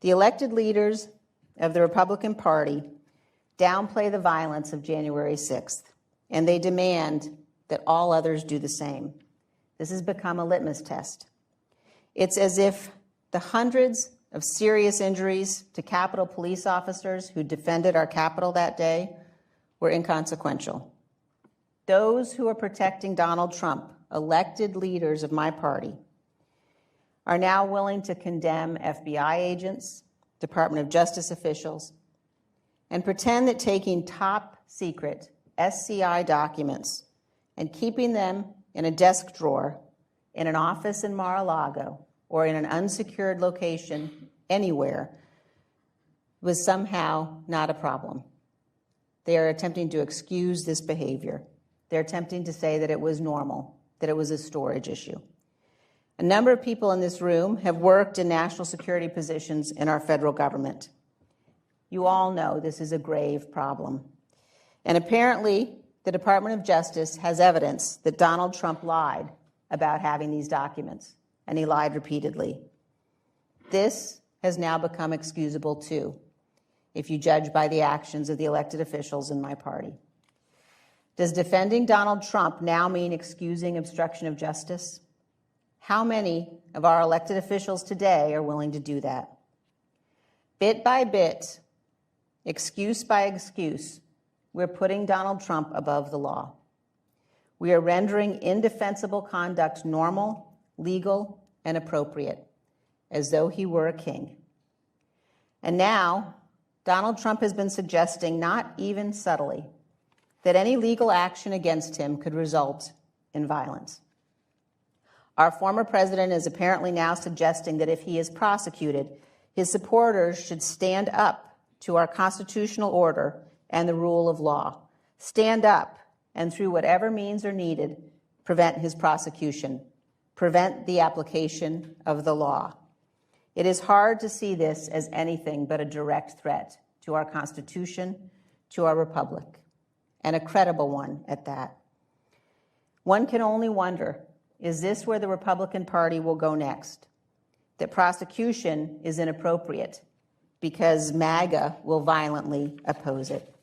The elected leaders of the Republican Party downplay the violence of January 6th, and they demand that all others do the same. This has become a litmus test. It's as if the hundreds of serious injuries to Capitol police officers who defended our Capitol that day were inconsequential. Those who are protecting Donald Trump, elected leaders of my party, are now willing to condemn FBI agents, Department of Justice officials, and pretend that taking top secret SCI documents and keeping them in a desk drawer in an office in Mar-a-Lago or in an unsecured location anywhere was somehow not a problem. They are attempting to excuse this behavior. They're attempting to say that it was normal, that it was a storage issue. A number of people in this room have worked in national security positions in our federal government. You all know this is a grave problem. And apparently, the Department of Justice has evidence that Donald Trump lied about having these documents, and he lied repeatedly. This has now become excusable too, if you judge by the actions of the elected officials in my party. Does defending Donald Trump now mean excusing obstruction of justice? How many of our elected officials today are willing to do that? Bit by bit, excuse by excuse, we're putting Donald Trump above the law. We are rendering indefensible conduct normal, legal, and appropriate, as though he were a king. And now, Donald Trump has been suggesting, not even subtly, that any legal action against him could result in violence. Our former president is apparently now suggesting that if he is prosecuted, his supporters should stand up to our constitutional order and the rule of law. Stand up and, through whatever means are needed, prevent his prosecution, prevent the application of the law. It is hard to see this as anything but a direct threat to our Constitution, to our republic, and a credible one at that. One can only wonder, is this where the Republican Party will go next? That prosecution is inappropriate because MAGA will violently oppose it.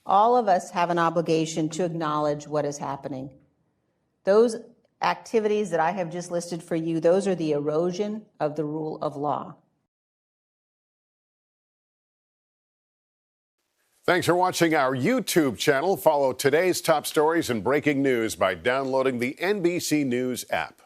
All of us have an obligation to acknowledge what is happening. Those activities that I have just listed for you, those are the erosion of the rule of law. Thanks for watching our YouTube channel. Follow today's top stories and breaking news by downloading the NBC News app.